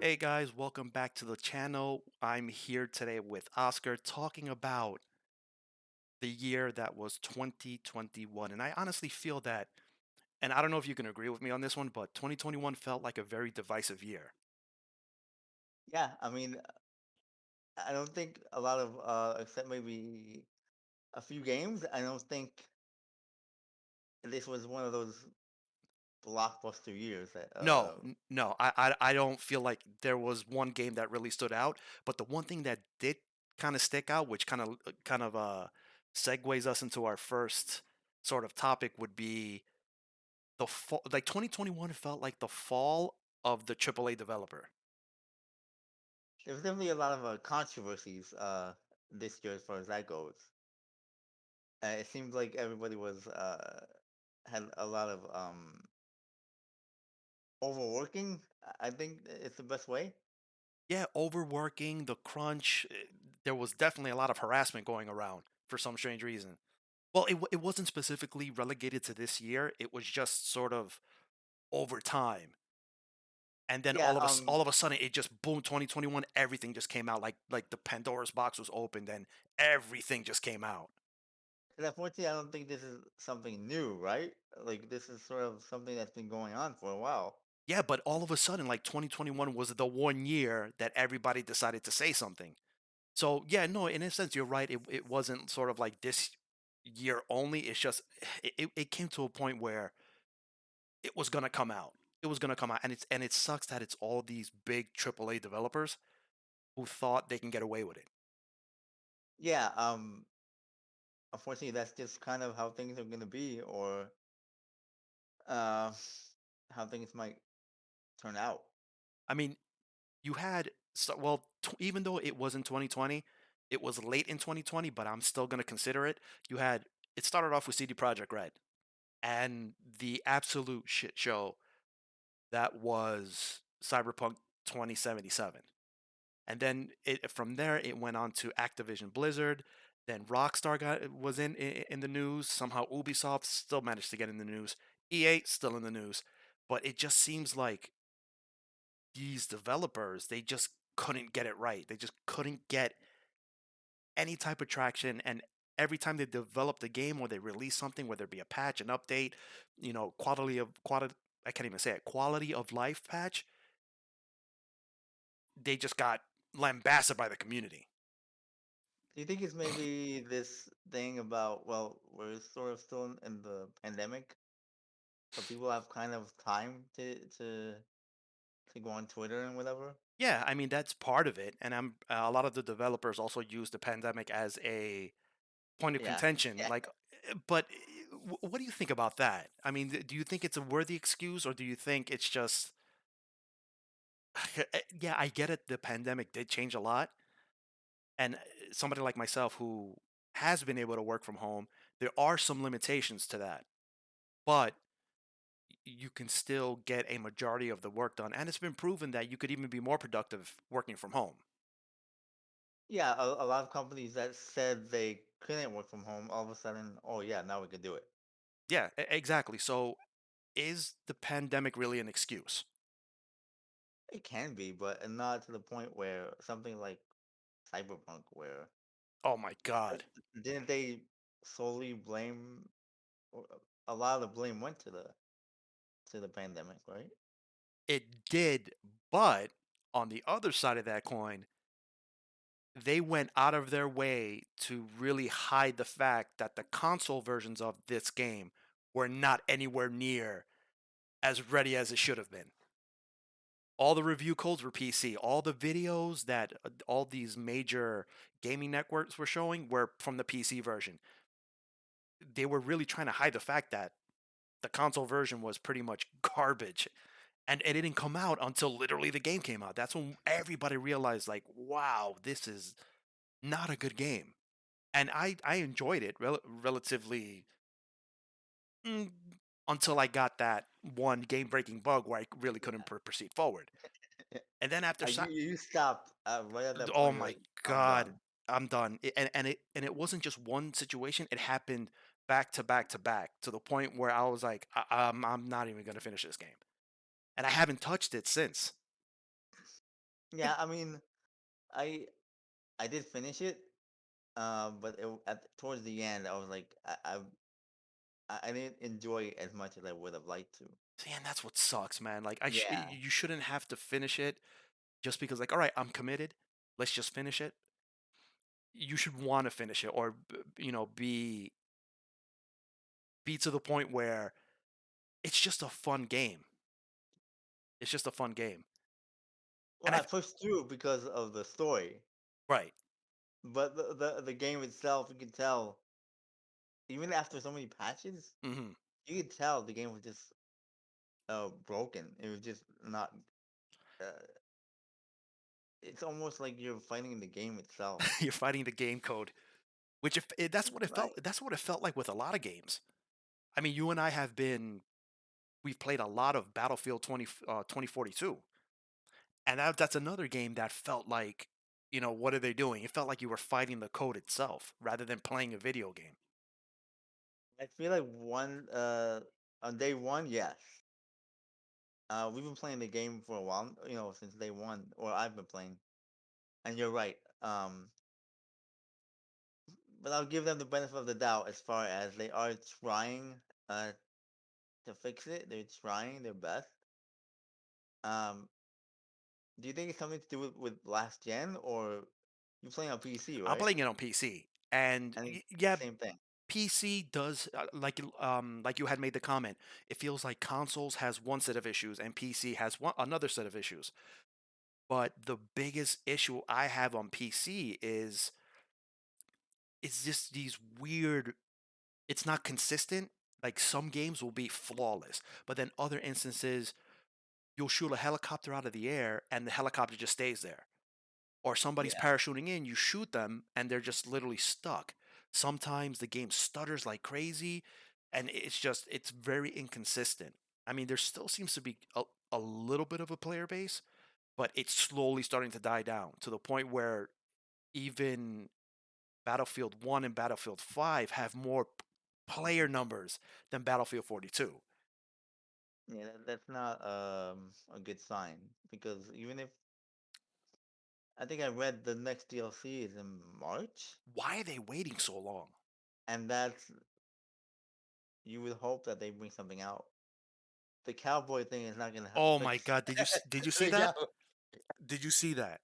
Hey guys, welcome back to the channel. I'm here today with Oscar talking about the year that was 2021. And I honestly feel that, and I don't know if you can agree with me on this one, but 2021 felt like a very divisive year. Yeah, I mean, I don't think a lot of except maybe a few games, I don't think this was one of those blockbuster years that No, I don't feel like there was one game that really stood out. But the one thing that did kind of stick out, which kind of segues us into our first sort of topic, would be the fall. Like 2021 felt like the fall of the AAA developer. there's definitely a lot of controversies this year as far as that goes. It seems like everybody was had a lot of overworking. I think it's the best way. Yeah, overworking, the crunch. There was definitely a lot of harassment going around for some strange reason. Well, it wasn't specifically relegated to this year. It was just sort of over time, and then Yeah, all of a sudden, it just boom. 2021, everything just came out like the Pandora's box was opened, and everything just came out. 'cause unfortunately, I don't think this is something new, right? Like this is sort of something that's been going on for a while. Yeah, but all of a sudden, like 2021 was the one year that everybody decided to say something. So yeah, no, in a sense, you're right. It wasn't sort of like this year only. It's just it came to a point where it was gonna come out. It was gonna come out, and it sucks that it's all these big AAA developers who thought they can get away with it. Yeah, unfortunately, that's just kind of how things are going to be, or uh, how things might turn out. I mean, you had even though it was in 2020, it was late in 2020, but I'm still gonna consider it. You had it started off with CD Projekt Red and the absolute shit show that was Cyberpunk 2077. And then from there it went on to Activision Blizzard. Then Rockstar was in the news. Somehow Ubisoft still managed to get in the news. EA still in the news. But it just seems like these developers, they just couldn't get it right. They just couldn't get any type of traction. And every time they developed a game or they release something, whether it be a patch, an update, quality, I can't even say it, quality of life patch, they just got lambasted by the community. Do you think it's maybe this thing about, well, we're sort of still in the pandemic, so people have kind of time to go on Twitter and whatever? Yeah, I mean that's part of it, and a lot of the developers also use the pandemic as a point of Yeah, contention. yeah. What do you think about that? I mean, do you think it's a worthy excuse, or do you think it's just yeah, I get it. The pandemic did change a lot, and somebody like myself who has been able to work from home, there are some limitations to that, but you can still get a majority of the work done, and it's been proven that you could even be more productive working from home. Yeah, a lot of companies that said they couldn't work from home, all of a sudden, oh yeah, now we can do it. Yeah, exactly. So, is the pandemic really an excuse? It can be, but not to the point where something like Cyberpunk, where Oh my like, God, didn't they solely blame, or a lot of the blame went to the pandemic, right? it did. But on the other side of that coin, they went out of their way to really hide the fact that the console versions of this game were not anywhere near as ready as it should have been. All the review codes were PC. All the videos that all these major gaming networks were showing were from the PC version. They were really trying to hide the fact that the console version was pretty much garbage. And it didn't come out until literally the game came out. That's when everybody realized, like, wow, this is not a good game. And I enjoyed it relatively mm, until I got that one game breaking bug where I really couldn't Yeah. proceed forward. And then after You stopped right at that oh point. You're my like, I'm god, done. I'm done. And it wasn't just one situation. It happened back to back to back to the point where I was like, I'm not even gonna finish this game, and I haven't touched it since. Yeah, I mean, I I did finish it, but towards the end, I was like, I didn't enjoy it as much as I would have liked to. See, and that's what sucks, man. Like Yeah, you shouldn't have to finish it just because like, all right, I'm committed. Let's just finish it. You should want to finish it or be to the point where it's just a fun game. It's just a fun game. well, And I I pushed through because of the story, right. but the game itself, you can tell, even after so many patches, Mhm. you could tell the game was just broken. It was just not. Uh, it's almost like you're fighting the game itself. You're fighting the game code, which that's what it felt Right. that's what it felt like with a lot of games. I mean, you and I we've played a lot of Battlefield 2042. And that's another game that felt like, what are they doing? It felt like you were fighting the code itself rather than playing a video game. I feel like on day one, yes. We've been playing the game for a while, since day one, or I've been playing. And you're right. But I'll give them the benefit of the doubt as far as they are trying uh to fix it. They're trying their best. Um, do you think it's something to do with last gen, or you playing on PC, I'm right? playing it on PC, and And it's yeah, the same thing. PC does like you had made the comment. It feels like consoles has one set of issues and PC has another set of issues. But the biggest issue I have on PC is just these weird. It's not consistent. Like some games will be flawless, but then other instances you'll shoot a helicopter out of the air and the helicopter just stays there. Or somebody's Yeah, parachuting in, you shoot them and they're just literally stuck. Sometimes the game stutters like crazy and it's very inconsistent. I mean, there still seems to be a little bit of a player base, but it's slowly starting to die down to the point where even Battlefield 1 and Battlefield 5 have more player numbers than Battlefield 42. yeah, that's not a good sign because even if I think I read the next DLC is in March, Why are they waiting so long? and that's you would hope that they bring something out. The cowboy thing is not gonna Oh my fix god, did you see the that? cowboy. Did you see that?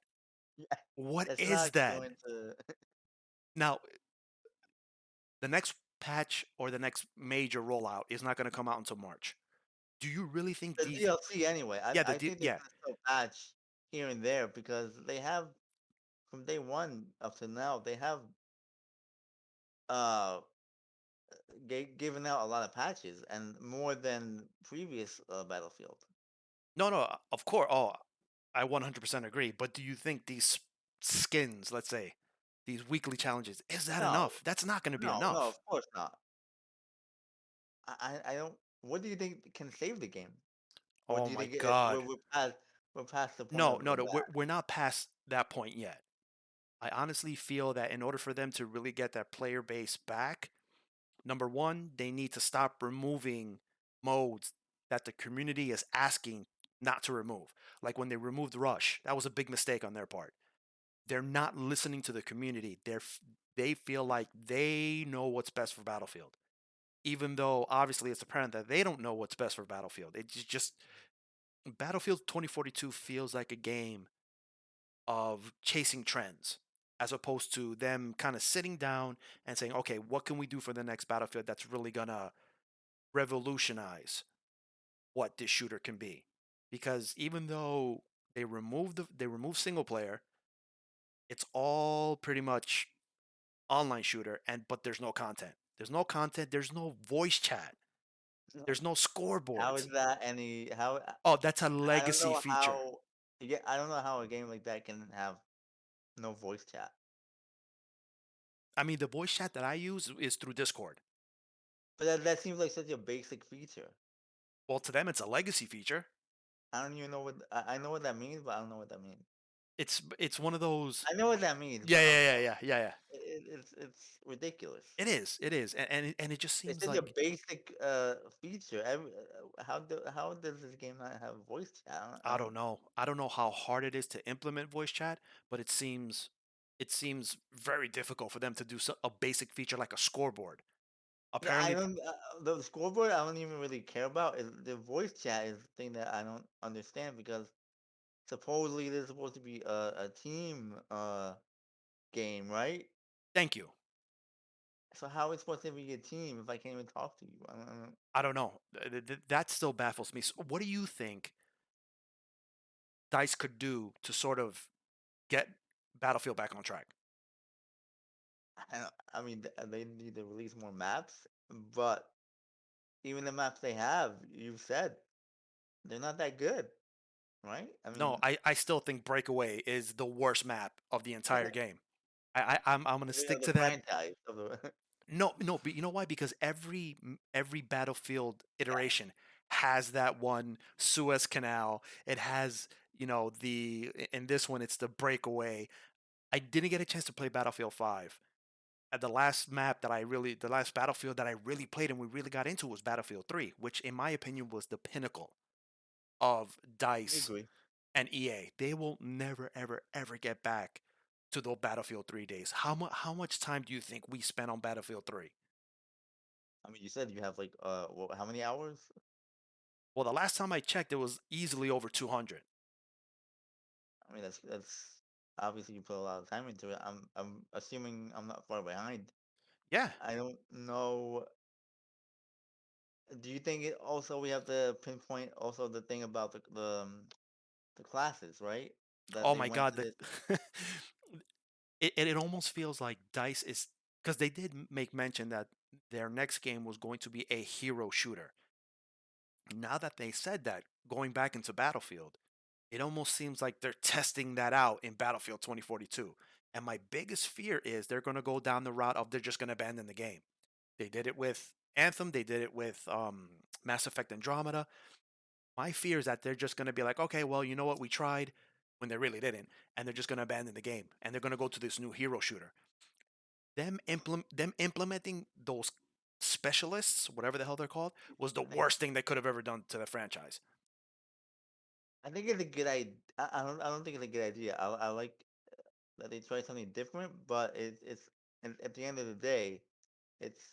Yeah, What it's is not that? going to. Now, the next patch or the next major rollout is not going to come out until March. Do you really think The these DLC anyway. Yeah, I think they're yeah. gonna still patch here and there because they have from day one up to now they have uh given out a lot of patches and more than previous Battlefield. No, no, of course. Oh, I 100% agree, but do you think these skins, let's say, these weekly challenges, is that No, enough? That's not going to be no, enough. of course not. I don't. What do you think can save the game, or Oh do you my think god. we're past the point No, of no, going no. back? We're not past that point yet. I honestly feel that in order for them to really get that player base back, number one, they need to stop removing modes that the community is asking not to remove. Like when they removed Rush, that was a big mistake on their part. They're not listening to the community. They feel like they know what's best for Battlefield, even though obviously it's apparent that they don't know what's best for Battlefield. It's just Battlefield 2042 feels like a game of chasing trends as opposed to them kind of sitting down and saying, okay, what can we do for the next Battlefield that's really gonna revolutionize what this shooter can be? Because even though they remove single player, it's all pretty much online shooter but there's no content. There's no content, there's no voice chat, there's no How scoreboards. is that any? How Oh, that's a I don't legacy know feature. how. Yeah, I don't know how a game like that can have no voice chat. I mean, the voice chat that I use is through Discord. But that seems like such a basic feature. Well, to them, it's a legacy feature. I don't even know what I know what that means, but I don't know what that means. It's one of those. I know what that means, Yeah, but yeah, yeah, yeah, yeah, yeah. it's ridiculous. It is, and it just It's seems such a like basic feature. How does this game not have voice chat? I I don't. don't know. I don't know how hard it is to implement voice chat, but it seems very difficult for them to do a basic feature like a scoreboard. Yeah, I Apparently, don't. The scoreboard I don't even really care about. Is the voice chat is the thing that I don't understand because supposedly this is supposed to be a team game, right? thank you. So how is it supposed to be a team if I can't even talk to you? I don't, I don't know. That still baffles me. So what do you think Dice could do to sort of get Battlefield back on track? I mean, they need to release more maps, but even the maps they have, you've said they're not that good, right? I No, mean, I still think Breakaway is the worst map of the entire yeah, game. I'm gonna stick the to that. franchise of the No, no, but you know why? Because every Battlefield iteration has that one Suez Canal. It has, in this one it's the breakaway. I didn't get a chance to play Battlefield 5. The last Battlefield that I really played and we really got into was Battlefield 3, which in my opinion was the pinnacle of I DICE agree. and EA. They will never ever ever get back to the Battlefield 3 days. How much time do you think we spent on Battlefield 3? I mean, you said you have like how many hours? Well, the last time I checked, it was easily over 200. I mean, that's obviously you put a lot of time into it. I'm assuming I'm not far behind. Yeah. I don't know. Do you think it also we have to pinpoint also the thing about the classes, right? That Oh they my went God. to this. It almost feels like Dice is because they did make mention that their next game was going to be a hero shooter. Now that they said that, going back into Battlefield, it almost seems like they're testing that out in Battlefield 2042. And my biggest fear is they're going to go down the route of they're just going to abandon the game. They did it with Anthem. They did it with Mass Effect Andromeda. My fear is that they're just going to be like, okay, well, you know what, we tried when they really didn't, and they're just going to abandon the game and they're going to go to this new hero shooter. Them implementing those specialists, whatever the hell they're called, was the I, worst thing they could have ever done to the franchise. I think it's a good idea. I don't think it's a good idea. I like that they try something different, but it's and at the end of the day, it's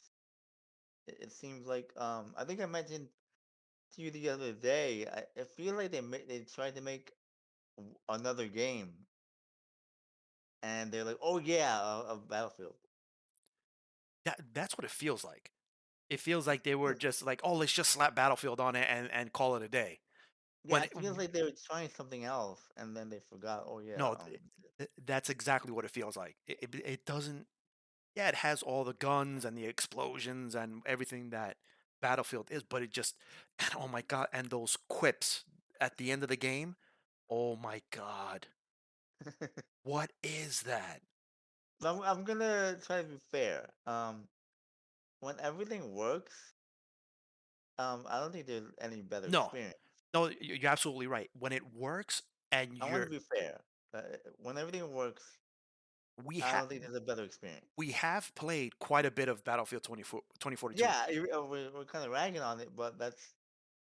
it seems like I think I mentioned to you the other day. I feel like they tried to make another game, and they're like, oh yeah, a Battlefield. That's what it feels like. It feels like they were just like, oh, let's just slap Battlefield on it and call it a day. Yeah, When it feels like they were trying something else, and then they forgot. Oh yeah, no, that's exactly what it feels like. It doesn't. Yeah, it has all the guns and the explosions and everything that Battlefield is, but it just, and oh my god, and those quips at the end of the game. Oh my god, what is that? I'm gonna try to be fair. When everything works, I don't think there's any better No, experience. no, you're absolutely right. When it works and I want to be fair. When everything works, we I have don't think there's a better experience. we have played quite a bit of Battlefield 2042. Yeah, we're kind of ragging on it, but that's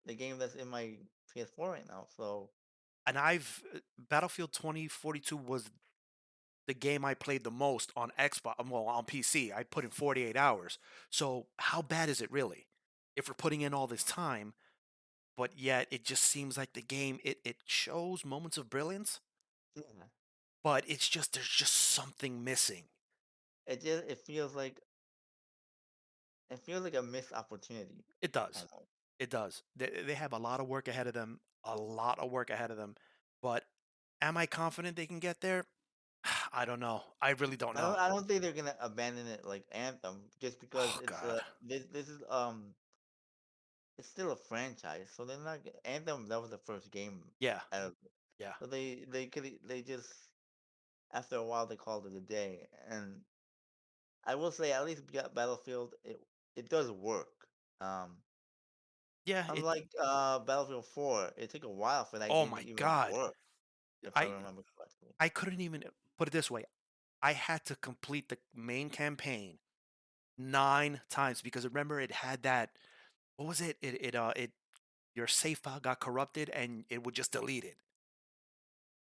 the game that's in my PS4 right now. So And Battlefield 2042 was the game I played the most on Xbox, well, on PC. I put in 48 hours. So how bad is it really? If we're putting in all this time, but yet it just seems like the game it shows moments of brilliance, yeah, but it's just there's just something missing. it feels like a missed opportunity It does. almost. It does. They have a lot of work ahead of them, a lot of work ahead of them. But am I confident they can get there? I don't know. I really don't know. I don't think they're gonna abandon it like Anthem just because Oh God. this is it's still a franchise, so they're not Anthem. That was the first game Yeah. out of it. Yeah. So they just after a while they called it a day. And I will say at least Battlefield it does work. Um, Yeah. It. unlike Battlefield 4, it took a while for that Oh game to my even God. work. if I I remember correctly. I couldn't even put it this way. I had to complete the main campaign 9 times because remember it had that what was it? It your save file got corrupted and it would just delete it.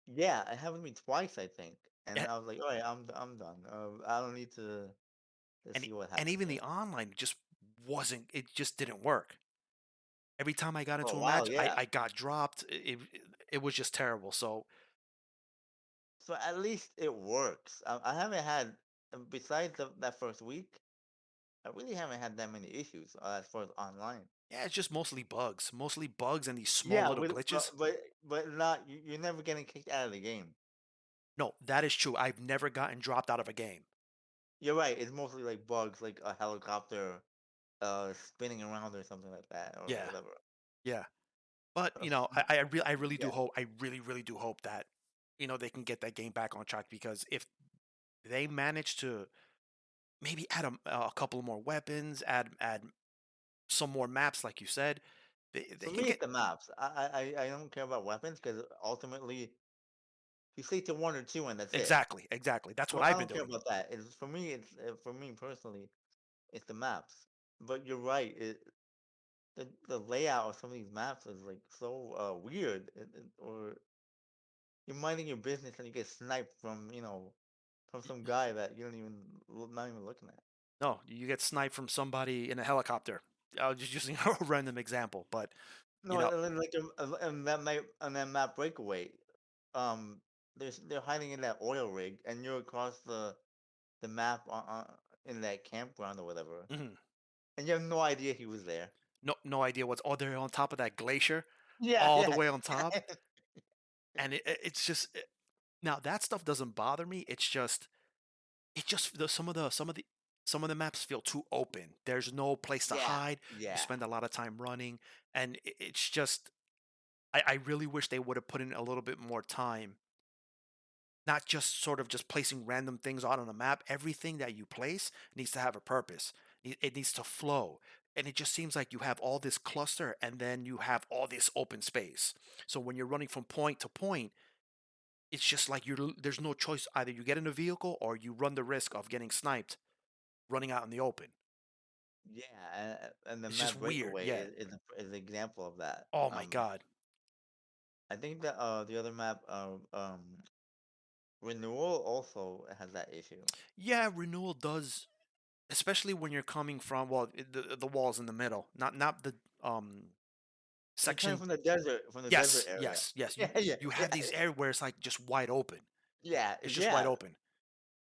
Yeah, it happened to me twice, I think, and A- I was like, "All right, I'm done. I don't need to And see what and happens even here." the online just wasn't it just didn't work. Every time I got For a into a while, match, yeah. I got dropped. It was just terrible. So, So at least it works. I haven't had, besides that first week, I really haven't had that many issues as far as online. yeah, it's just mostly bugs and these small Yeah, little with glitches. but not you're never getting kicked out of the game. No, that is true. I've never gotten dropped out of a game. You're right. It's mostly like bugs, like a helicopter spinning around or something like that, or Yeah, whatever. yeah. But, I really do Yeah. hope I really, really do hope that, they can get that game back on track because if they manage to maybe add a couple more weapons, add some more maps like you said, they For can me, it's get the maps. I don't care about weapons because ultimately you stick to one or two and that's it. exactly, exactly. That's what So I I've been don't care doing. about that. It's for me. It's for me personally. It's the maps. But you're right. The layout of some of these maps is like so weird, or you're minding your business and you get sniped from from some guy that you don't even not even looking at. No, you get sniped from somebody in a helicopter. I was just using a random example, but, you No, know and then like and that might and then map breakaway, um, they're hiding in that oil rig, and you're across the map in that campground or whatever, mhm. and you have no idea he was there. No idea what's oh, they're on top of that glacier, Yeah, all the yeah, way on top, and it's just now that stuff doesn't bother me, it's just some of the maps feel too open. There's no place to yeah, hide, you yeah. spend a lot of time running, and it's just I really wish they would have put in a little bit more time, not just sort of just placing random things out on a map. Everything that you place needs to have a purpose. It needs to flow. And it just seems like you have all this cluster and then you have all this open space. So when you're running from point to point, it's just like there's no choice. Either you get in a vehicle or you run the risk of getting sniped running out in the open. Yeah, and the It's just map weird. breakaway Yeah. is an example of that. Oh my God. I think that the other map, renewal also has that issue. Yeah, renewal does, especially when you're coming from, well, the walls in the middle, not the When you're coming section. from the desert Yes, area. yes, yes. Yeah, You yeah, have these areas where it's like just wide open. yeah, It's just wide yeah. open.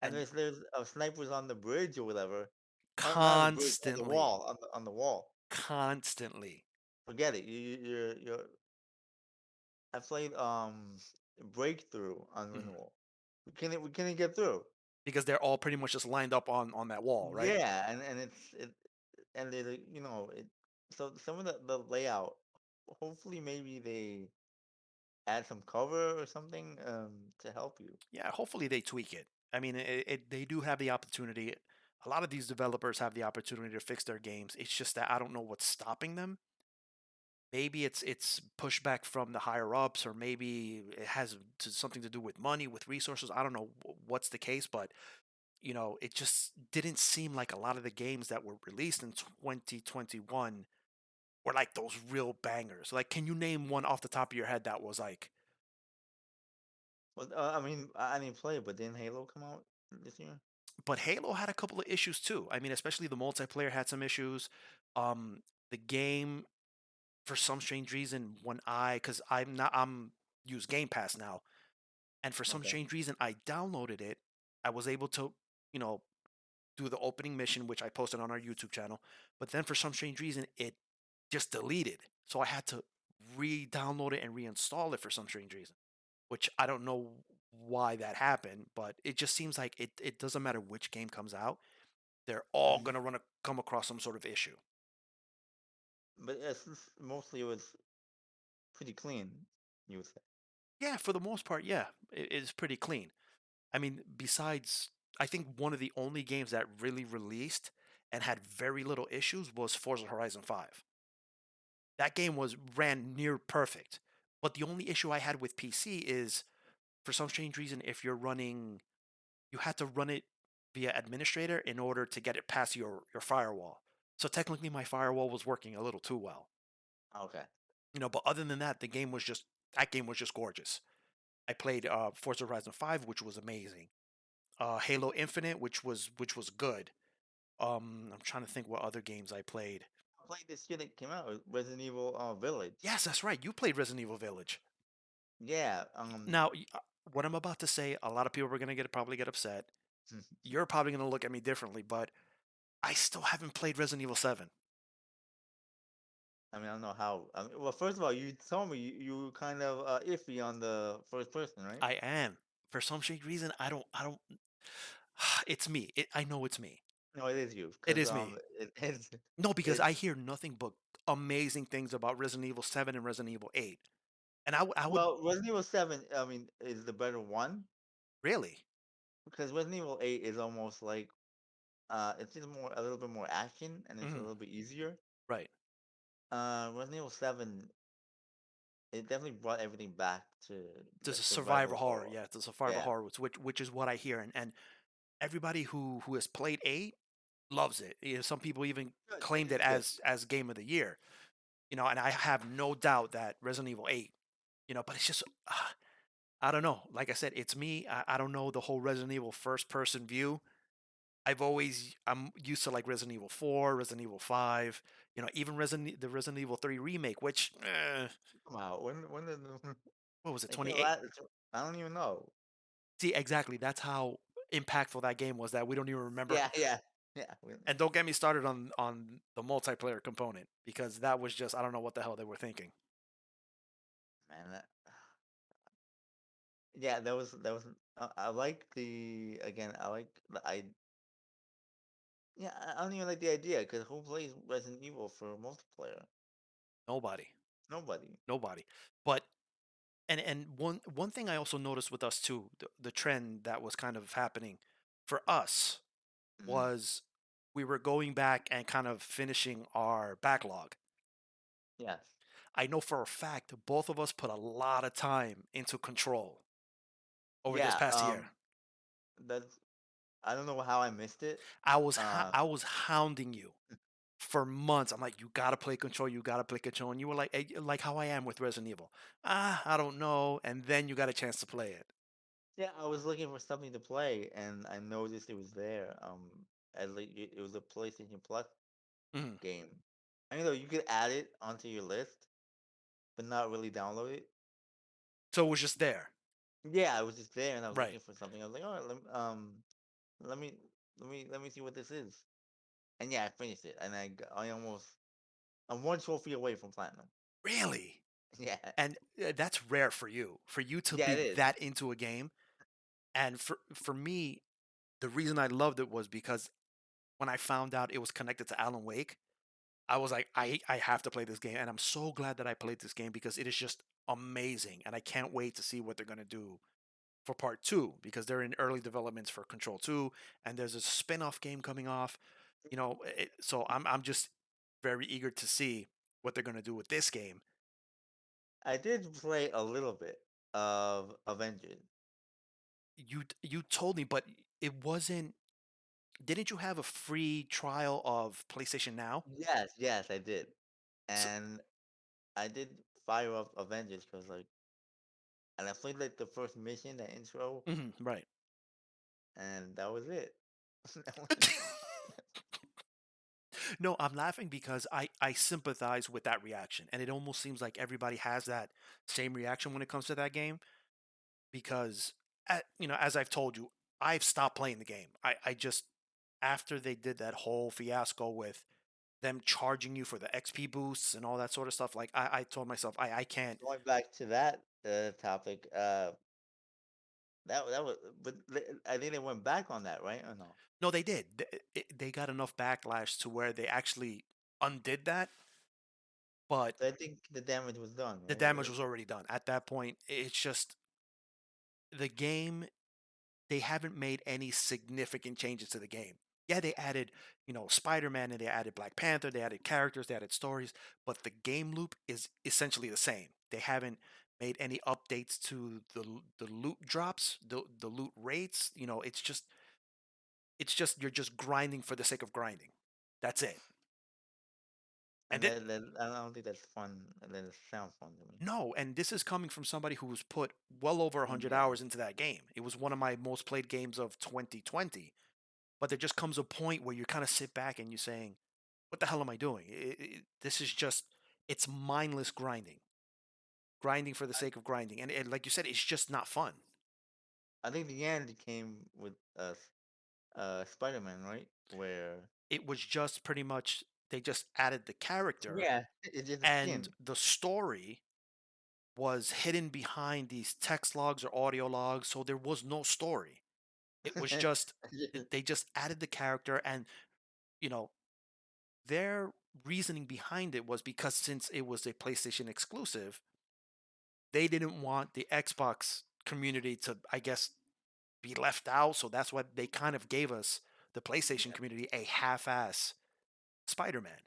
And And there's snipers on the bridge or whatever. Not on the bridge, on the constantly, wall, on the wall. constantly, Forget it. I played breakthrough on mhm, renewal. We couldn't get through. because they're all pretty much just lined up on that wall, right? Yeah, and and they like, it. So some of the layout. Hopefully, maybe they add some cover or something to help you. Yeah, hopefully they tweak it. I mean, they do have the opportunity. A lot of these developers have the opportunity to fix their games. It's just that I don't know what's stopping them. Maybe it's pushback from the higher ups, or maybe it has something to do with money, with resources. I don't know what's the case, but it just didn't seem like a lot of the games that were released in 2021 were like those real bangers. Like, can you name one off the top of your head that was like, Well, I mean, I didn't play it, but didn't Halo come out this year? but Halo had a couple of issues too. I mean, especially the multiplayer had some issues. Um, the game, for some strange reason, because I'm use Game Pass now, and for some Okay. strange reason, I downloaded it. I was able to, you know, do the opening mission, which I posted on our YouTube channel. But then for some strange reason, it just deleted. So I had to re-download it and reinstall it for some strange reason, which I don't know why that happened, but it just seems like it doesn't matter which game comes out, they're all Mhm. gonna come across some sort of issue. But mostly it was pretty clean, you would say. Yeah, for the most part, yeah, it is pretty clean. I mean, besides, I think one of the only games that really released and had very little issues was Forza Horizon 5. That game ran near perfect. But the only issue I had with PC is for some strange reason, if you're running, you had to run it via administrator in order to get it past your firewall. So technically, my firewall was working a little too well, Okay. but other than that, the game was just that game was just gorgeous. I played Forza Horizon 5, which was amazing. Halo Infinite, which was good. I'm trying to think what other games I played. I played this shit that came out, Resident Evil Village. Yes, that's right. You played Resident Evil Village. Yeah. Now, what I'm about to say, a lot of people are gonna probably get upset. You're probably gonna look at me differently, but I still haven't played Resident Evil 7. I mean, I don't know how. I mean, well, first of all, you told me you were kind of iffy on the first person, right? I am. For some strange reason, I don't. It's me. I know it's me. No, it is you, It because is me. it's No, because I it's hear nothing but amazing things about Resident Evil 7 and Resident Evil 8. And I would well, Resident Evil 7. I mean, is the better one really. because Resident Evil 8 is almost like it's just more a little bit more action and it's a Mhm, little bit easier. right. Resident Evil 7, it definitely brought everything back to There's a the survival rebel horror. era. Yeah, it's a survival Yeah, horror, which is what I hear, and everybody who has played 8 loves it. Some people even good. It claimed it is good. as game of the year. And I have no doubt that Resident Evil 8, but it's just I don't know. Like I said, it's me. I don't know the whole Resident Evil first person view. I'm used to like Resident Evil 4, Resident Evil 5, even the Resident Evil 3 remake, which Come out. When did what was it, it came 28? out? I don't even know. See, exactly. That's how impactful that game was that we don't even remember. Yeah, yeah, yeah. And don't get me started on the multiplayer component because that was just I don't know what the hell they were thinking. Man, yeah, that was. I like the again. I like the I. Yeah, I don't even like the idea because who plays Resident Evil for multiplayer? Nobody, Nobody. nobody. But and one thing I also noticed with us too, the trend that was kind of happening for us Hmm. was we were going back and kind of finishing our backlog. Yes. I know for a fact both of us put a lot of time into Control over this Yeah. past year. That's. I don't know how I missed it. Uh, I was hounding you for months. I'm like, you gotta play Control, you gotta play Control, and you were like, like how I am with Resident Evil. I don't know, and then you got a chance to play it. yeah, I was looking for something to play, and I noticed it was there. At least it was a PlayStation Plus Mhm. game. I know you could add it onto your list, but not really download it. So it was just there, Yeah, I was just there, and I was right? looking for something. I was like, all right, let me, let me see what this is. And yeah, I finished it, and I'm one trophy away from platinum. Really? Yeah, And that's rare for you to yeah, be it is. that into a game. And for me, the reason I loved it was because when I found out it was connected to Alan Wake, I was like, I have to play this game, and I'm so glad that I played this game because it is just amazing, and I can't wait to see what they're gonna do for part two because they're in early developments for Control 2, and there's a spin-off game coming off. So I'm just very eager to see what they're gonna do with this game. I did play a little bit of Avengers. You told me, but it wasn't. Didn't you have a free trial of PlayStation Now? Yes, yes, I did, So, and I did fire up Avengers because and I played like the first mission, the intro, right. and that was it. That was- No, I'm laughing because I sympathize with that reaction, and it almost seems like everybody has that same reaction when it comes to that game because, as I've told you, I've stopped playing the game. I just after they did that whole fiasco with them charging you for the XP boosts and all that sort of stuff, like I told myself I can't. Going back to that topic, that was, but I think they went back on that, right? Or no? No, they did. They got enough backlash to where they actually undid that, but So I think the damage was done, the right? damage was already done. At that point, it's just the game. They haven't made any significant changes to the game. Yeah, they added, Spider-Man and they added Black Panther, they added characters, they added stories, but the game loop is essentially the same. They haven't made any updates to the loot drops, the loot rates. It's just you're just grinding for the sake of grinding. That's it. And And it that I don't think that's fun. That doesn't sound fun to me. No, and this is coming from somebody who's put well over 100 Yeah, hours into that game. It was one of my most played games of 2020. But there just comes a point where you kind of sit back and you're saying, "What the hell am I doing? This is just it's mindless grinding, grinding for the I, sake of grinding." And like you said, it's just not fun. I think the end came with Spider-Man, right? Where It was just pretty much they just added the character, yeah, it's just a and skin. the story was hidden behind these text logs or audio logs, so there was no story. It was just Yeah, they just added the character, and you know their reasoning behind it was because since it was a PlayStation exclusive, they didn't want the Xbox community to, I guess, be left out. So that's why they kind of gave us the PlayStation yeah, community a half-ass Spider-Man.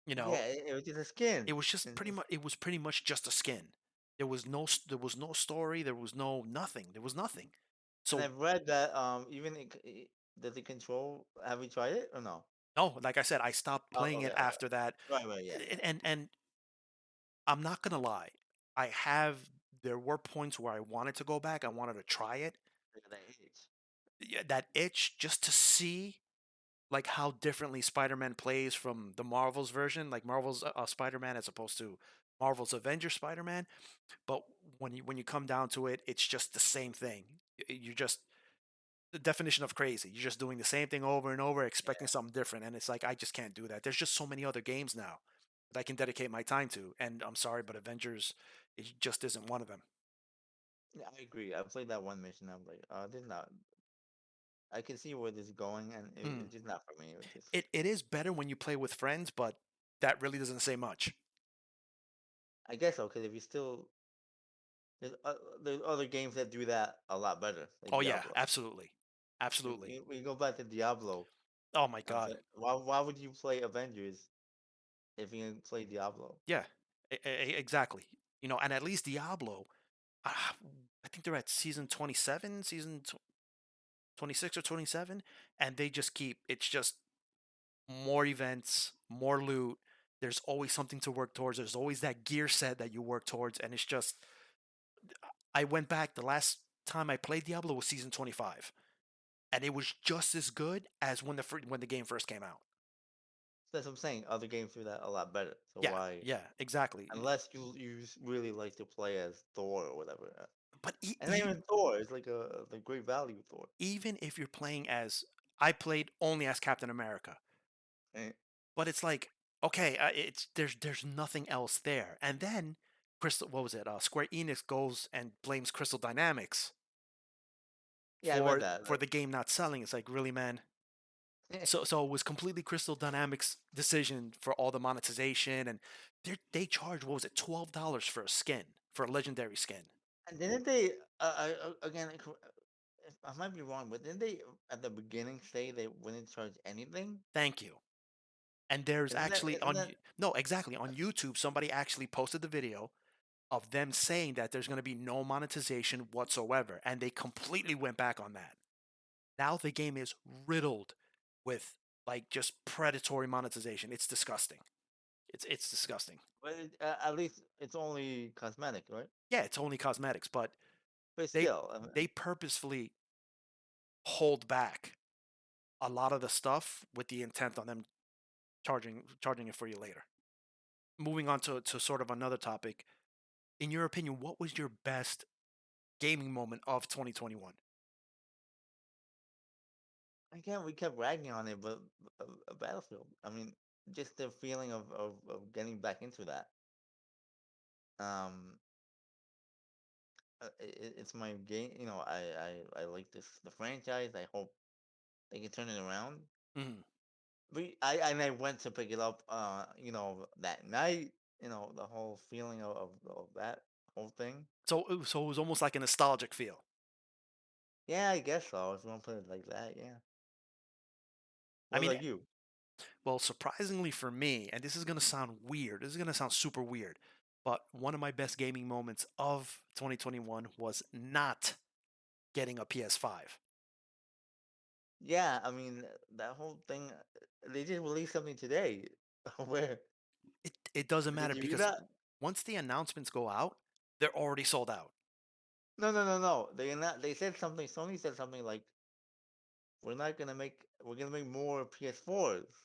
You know, yeah. It was just a skin. it was just And, pretty much it was pretty much just a skin. There was no story. There was no nothing. There was nothing. and So I've read that even does it control? Have you tried it or no? no, like I said, I stopped Oh, playing okay, it okay. after that. Right, right, yeah, And yeah. and I'm not gonna lie, I have there were points where I wanted to go back. I wanted to try it. Look at that age. Yeah, that itch just to see like how differently Spider-Man plays from the Marvel's version, like Marvel's Spider-Man as opposed to Marvel's Avenger Spider-Man. But when you come down to it, it's just the same thing. You're just the definition of crazy. You're just doing the same thing over and over, expecting something different, and it's like I just can't do that. There's just so many other games now that I can dedicate my time to, and I'm sorry, but Avengers it just isn't one of them. Yeah, I agree. I played that one mission. I'm like, this is not. I can see where this is going, and Mm. it's just not for me. It just, It is better when you play with friends, but that really doesn't say much. I guess so. Because if you still, there's other games that do that a lot better, like Oh yeah, Diablo. absolutely, absolutely. We go back to Diablo. Oh my I'm god. like, why would you play Avengers if you can play Diablo? Yeah, exactly. And at least Diablo, ah, I think they're at season 27, season 26 or 27, and they just keep it's just more events, more loot. There's always something to work towards. There's always that gear set that you work towards, and it's just I went back the last time I played Diablo was season 25, and it was just as good as when the game first came out. So that's what I'm saying. Other games do that a lot better. So Yeah, why? yeah, exactly. Unless you really like to play as Thor or whatever. But And not even Thor. It's like a the Great Value Thor. even if you're playing as I played only as Captain America, Eh, but it's like okay, it's there's nothing else there. And then Crystal, what was it? Square Enix goes and blames Crystal Dynamics Yeah, I read for the game not selling. It's like really, man. that. So it was completely Crystal Dynamics' decision for all the monetization, and they charge what was it $12 for a skin for a legendary skin. And didn't they? Again, I might be wrong, but didn't they at the beginning say they wouldn't charge anything? Thank you. And there's Isn't that? actually Isn't that? no, exactly, on YouTube somebody actually posted the video of them saying that there's going to be no monetization whatsoever, and they completely went back on that. Now the game is riddled with like just predatory monetization. It's disgusting. It's disgusting. But at least it's only cosmetic, right? Yeah, it's only cosmetics, but But they still, I mean, they purposefully hold back a lot of the stuff with the intent on them charging it for you later. Moving on to sort of another topic. In your opinion, what was your best gaming moment of 2021? again, we kept ragging on it, but a Battlefield. I mean, just the feeling of getting back into that. Um, it's my game. I like the franchise. I hope they can turn it around. Mhm. I went to pick it up. That night. The whole feeling of that whole thing. So it was almost like a nostalgic feel. Yeah, I guess so. If you want to put it like that, yeah. I What mean, about you? well, surprisingly for me, and this is going to sound weird. This is going to sound super weird. But one of my best gaming moments of 2021 was not getting a PS5. Yeah, I mean that whole thing. They just released something today. Where It doesn't did matter you read because that? once the announcements go out, they're already sold out. No, no, no, no. They not. They said something. Sony said something like, "We're not gonna make. We're gonna make more PS4s."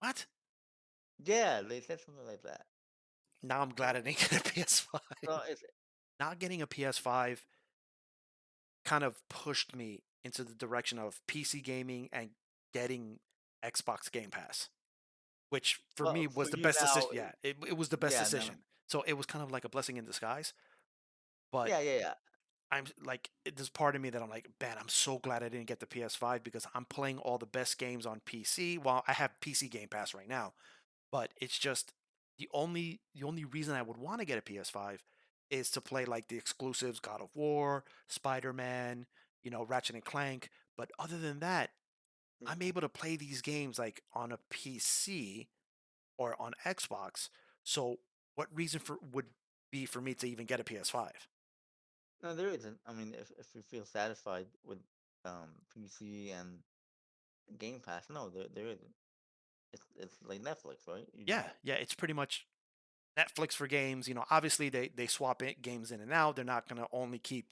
What? Yeah, they said something like that. Now I'm glad I So, didn't get a PS5. so it's Not getting a PS5 kind of pushed me into the direction of PC gaming and getting Xbox Game Pass, which for me well for was the you best now. decision. Yeah, it was the best Yeah, no, decision. So it was kind of like a blessing in disguise. But yeah, yeah, yeah. there's part of me that I'm like, man, I'm so glad I didn't get the PS5 because I'm playing all the best games on PC. Well, I have PC Game Pass right now, but it's just the only reason I would want to get a PS5 is to play like the exclusives, God of War, Spider-Man, Ratchet and Clank. But other than that, I'm Yeah. able to play these games like on a PC or on Xbox. So what reason for would be for me to even get a PS5? No, there isn't. I mean, if you feel satisfied with PC and Game Pass, no, there isn't. It's like Netflix, right? You just Yeah, yeah, it's pretty much Netflix for games. Obviously they swap games in and out. They're not going to only keep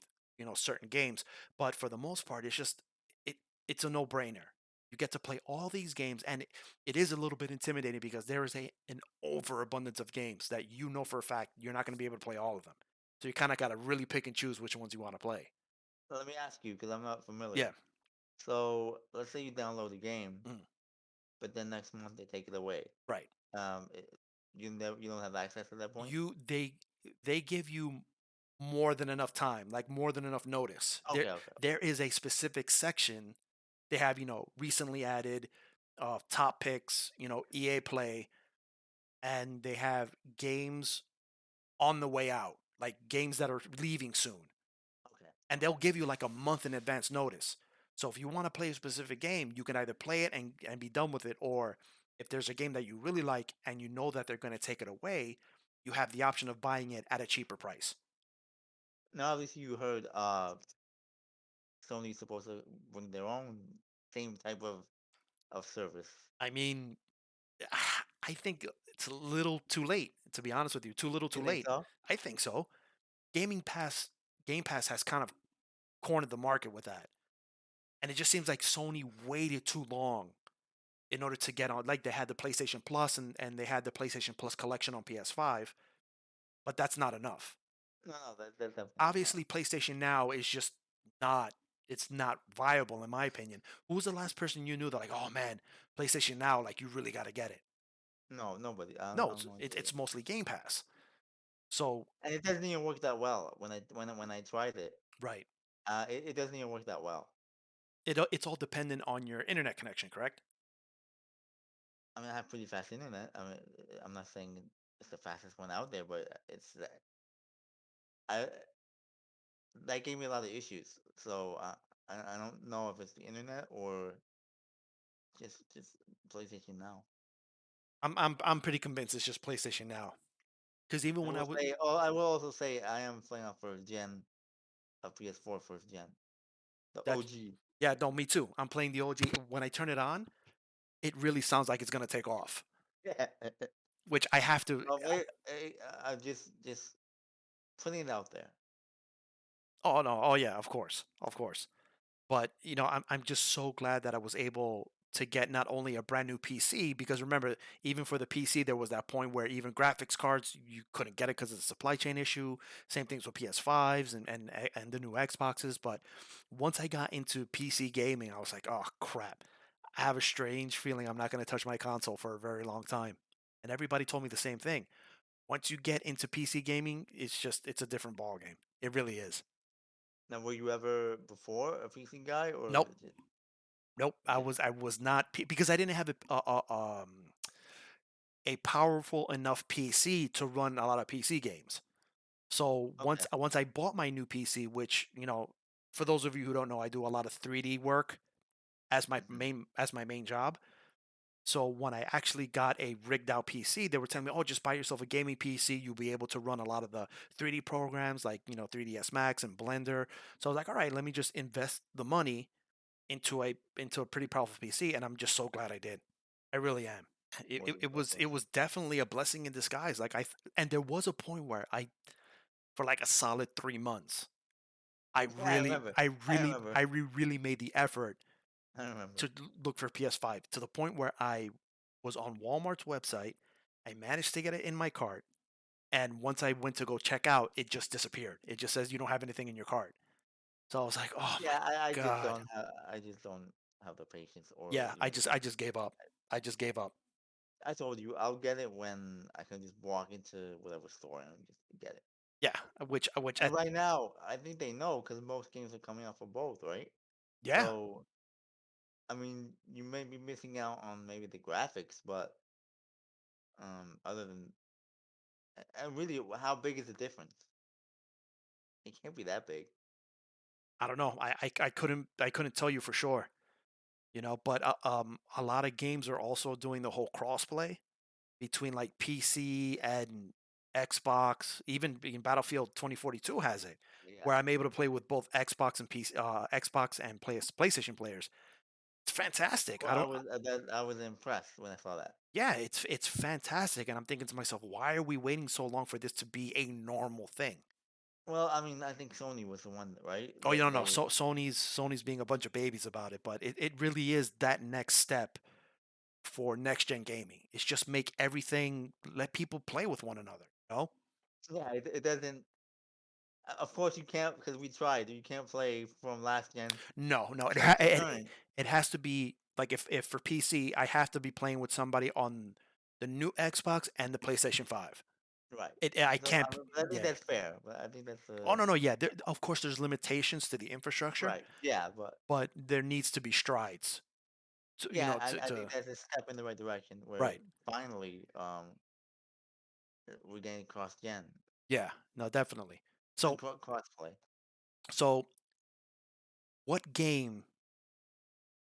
certain games, but for the most part, it it's a no brainer. You get to play all these games, and it is a little bit intimidating because there is an overabundance of games that for a fact you're not going to be able to play all of them. So you kind of got to really pick and choose which ones you want to play. let me ask you because I'm not Yeah, familiar. So let's say you download the game, mm, but then next month they take it away. right. Um, it, you don't have access at that point. You they give you more than enough time, like more than enough notice. There Okay, okay, okay. there is a specific section they have, recently added top picks, EA Play, and they have games on the way out, like games that are leaving soon. Okay, And they'll okay. give you like a month in advance notice. So if you want to play a specific game, you can either play it and be done with it, or if there's a game that you really like and you know that they're going to take it away, you have the option of buying it at a cheaper price. Now, obviously, you heard Sony's supposed to bring their own same type of service. I mean, I think it's a little too late, to be honest with you. Too little, too You think late. so? I think so. Gaming Pass, Game Pass has kind of cornered the market with that, and it just seems like Sony waited too long in order to get on. Like they had the PlayStation Plus and they had the PlayStation Plus collection on PS5, but that's not enough. No, no, that's definitely not enough. Obviously, PlayStation Now is just not. It's not viable in my opinion. Who was the last person you knew that like, oh man, PlayStation Now, like you really got to get it? No, nobody. I No, don't know it's anybody. mostly Game Pass. So And it doesn't even work that well when I tried it. right, It doesn't even work that well. it's all dependent on your internet connection, correct? I mean, I have pretty fast internet. I mean, I'm not saying it's the fastest one out there, but it's that I that gave me a lot of issues. So I don't know if it's the internet or just PlayStation Now. I'm pretty convinced it's just PlayStation Now. Because even I when I will would say, oh, I will also say I am playing on first gen of PS4 first gen, the that OG. yeah, no, me too. I'm playing the OG. When I turn it on, it really sounds like it's gonna take off. Yeah. Which I have to. Just putting it out there. Oh no, oh yeah, of course, of course. But I'm just so glad that I was able to get not only a brand new PC because remember, even for the PC, there was that point where even graphics cards you couldn't get it because of the supply chain issue. Same things with PS5s and the new Xboxes. But once I got into PC gaming, I was like, oh crap, I have a strange feeling I'm not going to touch my console for a very long time. And everybody told me the same thing. Once you get into PC gaming, it's a different ball game. It really is. Now, were you ever before a PC guy or Nope. Nope, I was not because I didn't have a powerful enough PC to run a lot of PC games. So once okay? once I bought my new PC, which for those of you who don't know, I do a lot of 3D work as my Hmm. main job. So when I actually got a rigged out PC, they were telling me, "Oh, just buy yourself a gaming PC. You'll be able to run a lot of the 3D programs like 3ds Max and Blender." So I was like, "All right, let me just invest the money into a pretty powerful PC," and I'm just so glad I did. I really am. It, Was it, it it was was it? it was definitely a blessing in disguise. And there was a point where for like a solid 3 months, I Yeah, I really, remember. I I really, remember. I really made the effort I remember. to look for PS5 to the point where I was on Walmart's website. I managed to get it in my cart, and once I went to go check out, it just disappeared. It just says you don't have anything in your cart. So I was like, "Oh my Yeah, god." I just don't have the patience or Yeah, even the I just gave up. I just gave up. I told you I'll get it when I can just walk into whatever store and just get it. Yeah, which And at right now, I think they know because most games are coming out for both, right? yeah, So, I mean, you may be missing out on maybe the graphics, but other than and really, how big is the difference? It can't be that big. I don't know. I couldn't tell you for sure, but a lot of games are also doing the whole crossplay between like PC and Xbox. Even Battlefield 2042 has it, Yeah. where I'm able to play with both Xbox and PC, Xbox and PlayStation players. It's fantastic. Well, I don't. I was impressed when I saw that. Yeah, it's fantastic, and I'm thinking to myself, why are we waiting so long for this to be a normal thing? Well, I mean, I think Sony was the one, right? Oh, you don't know. They So Sony's being a bunch of babies about it, but it really is that next step for next gen gaming. It's just make everything let people play with one another. yeah, it doesn't. Of course, you can't because we tried. You can't play from last gen No, no, to current, it has to be like if for PC, I have to be playing with somebody on the new Xbox and the PlayStation 5. right? I So can't. I think Yeah. that's fair, but I think that's Oh no, no, yeah. Of course, there's limitations to the infrastructure, right. Yeah, but but there needs to be strides. To, yeah, I think to that's a step in the right direction where right. finally we're getting cross gen Yeah. No, definitely. and So cross play. so what game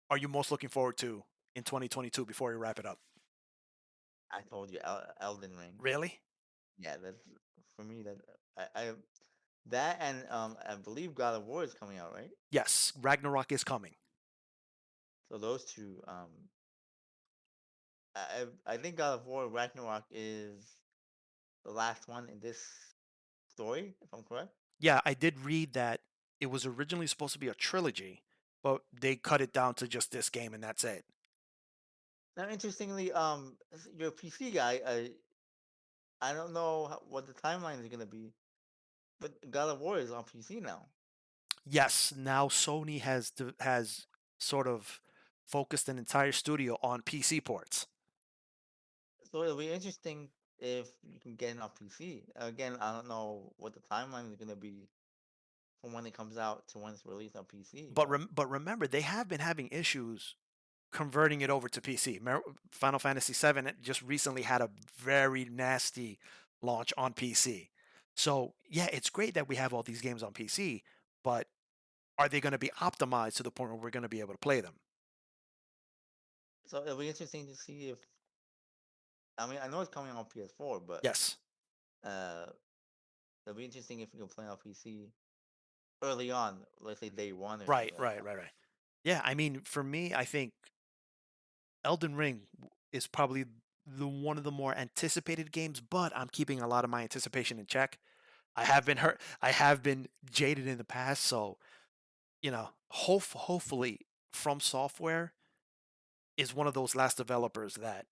are you most looking forward to in 2022 before we wrap it up? I told you, Elden Ring. Really? Yeah, that's for me. I that and I believe God of War is coming out, right? Yes, Ragnarok is coming. So those two, I think God of War Ragnarok is the last one in this story, if I'm correct. Yeah, I did read that it was originally supposed to be a trilogy, but they cut it down to just this game and that's it. Now, interestingly, you're a PC guy. I don't know what the timeline is gonna be, but God of War is on PC now, Yes, now Sony has sort of focused an entire studio on PC ports. so it'll be interesting if you can get it on PC. Again, I don't know what the timeline is gonna be from when it comes out to when it's released on PC, but But remember, they have been having issues converting it over to PC. Final Fantasy VII just recently had a very nasty launch on PC. So yeah, it's great that we have all these games on PC, but are they going to be optimized to the point where we're going to be able to play them? so it'll be interesting to see if I mean I know it's coming on PS4, but Yes. uh, it'll be interesting if you can play on PC early on, let's say day one or Right, something like right, that. right, right. Yeah, I mean, for me, I think Elden Ring is probably the one of the more anticipated games, but I'm keeping a lot of my anticipation in check. I have been hurt. I have been jaded in the past, so hopefully, From Software is one of those last developers that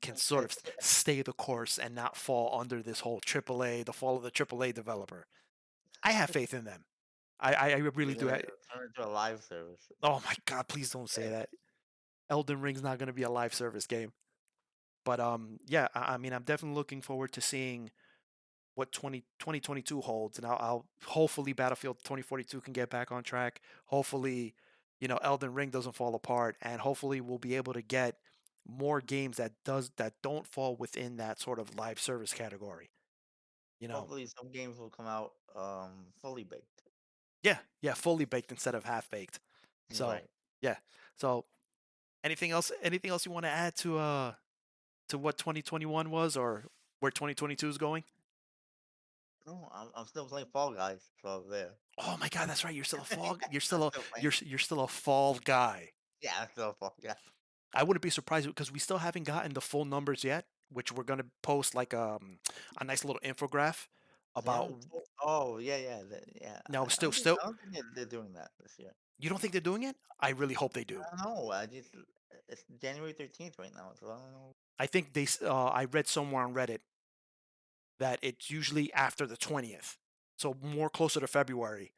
can sort of stay the course and not fall under this whole AAA, the fall of the AAA developer. I have faith in them. I really They're do. gonna turn into a live service. Oh my God, please don't say that. Elden Ring's not going to be a live service game. But yeah, I mean, I'm definitely looking forward to seeing what 2022 holds, and I'll hopefully Battlefield 2042 can get back on track. Hopefully, Elden Ring doesn't fall apart, and hopefully we'll be able to get more games that don't fall within that sort of live service category. You know, Hopefully, some games will come out fully baked. yeah, yeah, fully baked instead of half baked. So Right. yeah, so Anything else you want to add to what 2021 was or where 2022 is going? No, I'm still playing Fall Guys, so there. Oh my God, that's right. You're still a fall. You're I'm still a still playing. you're still a fall guy. Yeah, I'm still a Fall Guy. I wouldn't be surprised because we still haven't gotten the full numbers yet, which we're gonna post like a nice little infograph They about. haven't told. Oh yeah, yeah, yeah. No, I don't think they're doing that this year. you don't think they're doing it? I really hope they do. I don't know. It's January 13th right now, so I don't know. I think I read somewhere on Reddit that it's usually after the 20th, so more closer to February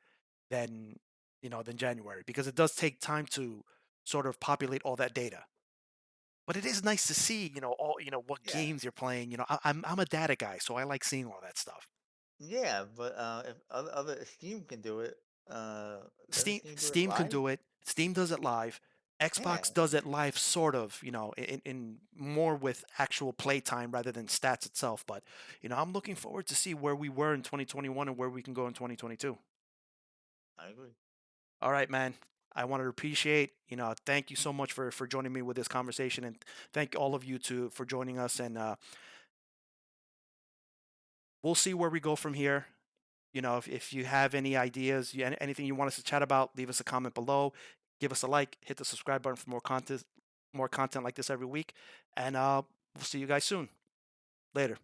than than January because it does take time to sort of populate all that data. But it is nice to see, all what Yeah, games you're playing. I'm a data guy, so I like seeing all that stuff. yeah, but if other Steam can do it, doesn't Steam Steam do it Steam can live? do it. Steam does it live. Yeah, Xbox does it live, sort of, in more with actual playtime rather than stats itself. But I'm looking forward to see where we were in 2021 and where we can go in 2022. I agree. All right, man. I want to appreciate, thank you so much for joining me with this conversation, and thank all of you too for joining us. And we'll see where we go from here. If you have any ideas, anything you want us to chat about, leave us a comment below. Give us a like, hit the subscribe button for more content like this every week. And we'll see you guys soon. Later.